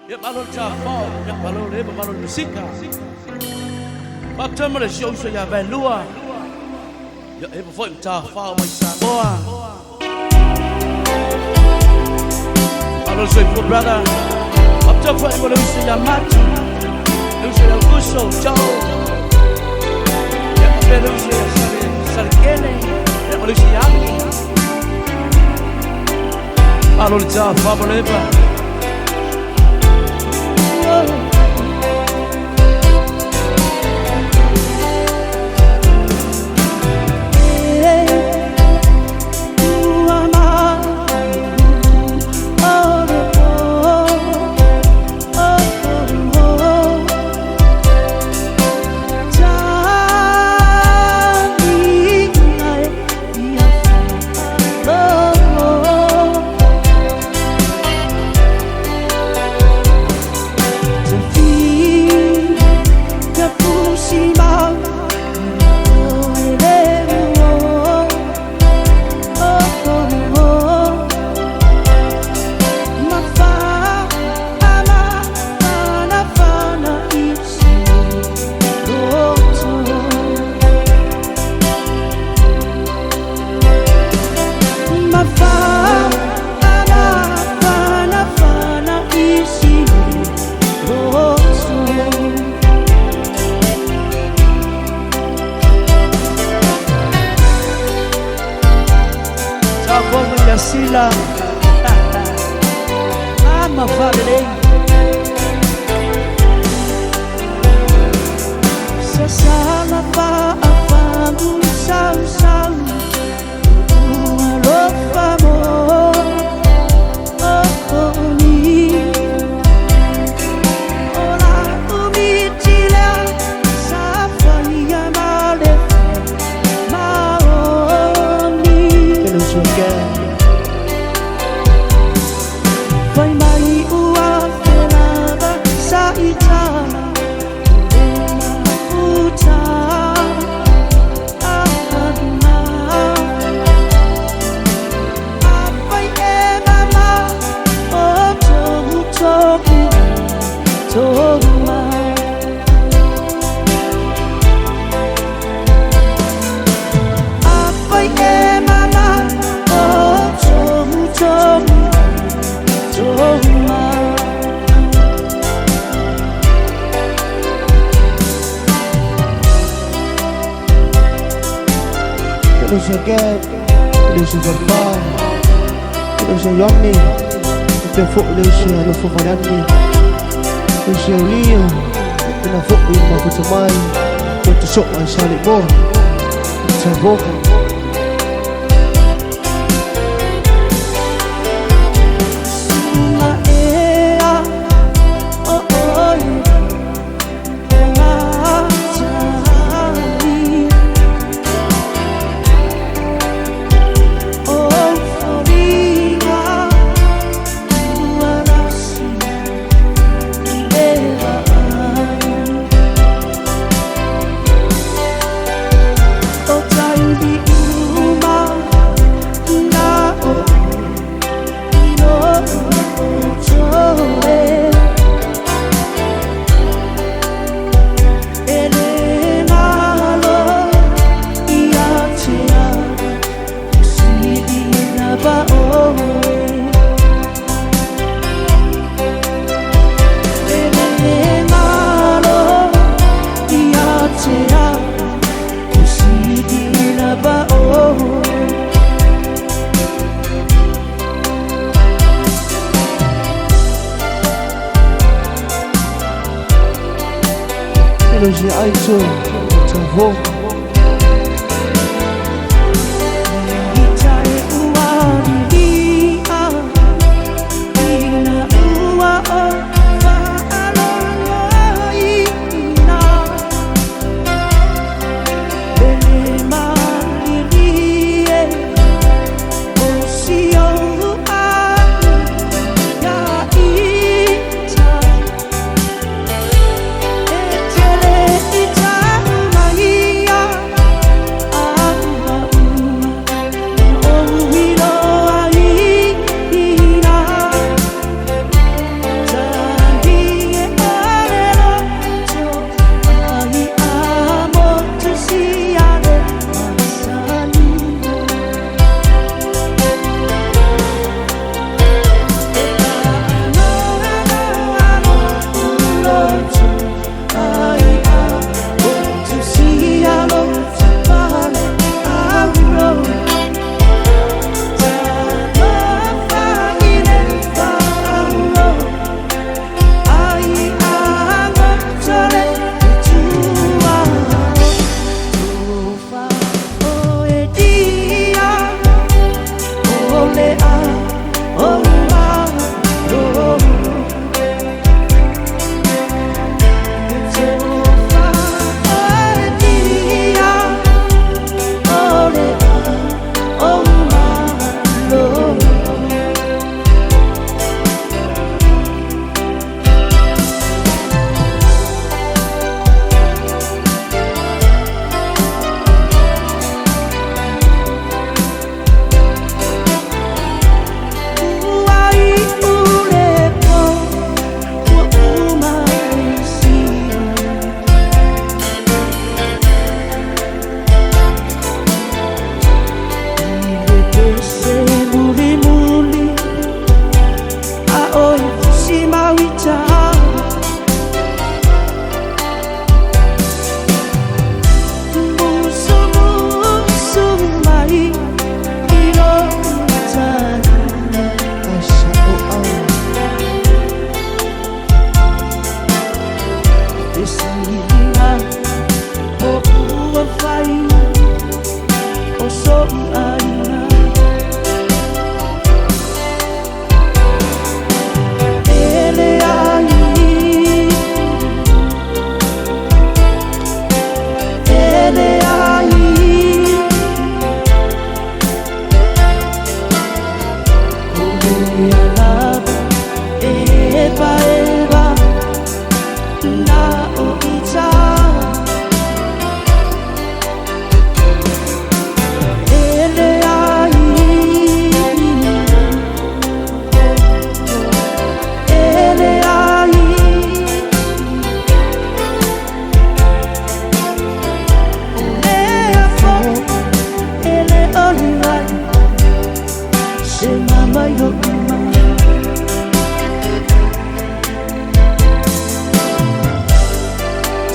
也把罗家包，也把罗雷把罗西卡，把这么的休息呀，白路啊，也不分家发为啥波啊？把罗水夫 brother， 把这份我留下呀马子，留下呀歌手叫，也把别留下呀啥的给呢，也把留下呀你，把罗家发不来吧。Sila Mama Fadling Sasama pa afamu sau Umarofa mo Ni Ola umitila Safaya male Maoni Kelusuke Vai mai ua felava sa itala Ena uta ahadna Apai e mama o tohu tohu tohuma Apai e mama o tohu tohu Kilo siya get, kilo siya gagpang, kilo siya yummy, nagpefok kilo siya lufukanani, kilo siya uliyo, pinafok yung mabutamay, tutusok ang salik mo, sa boka. Kilo siya ay so, sa boka. Ita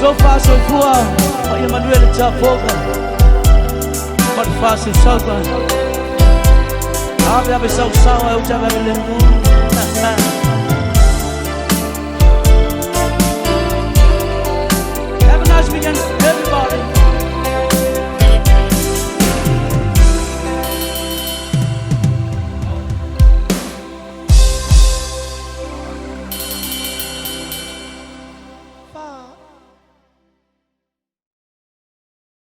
So far so far, Emmanuel Chapoga, but fast and so far. Habe so sawa uchaga bilengu. Have a nice weekend.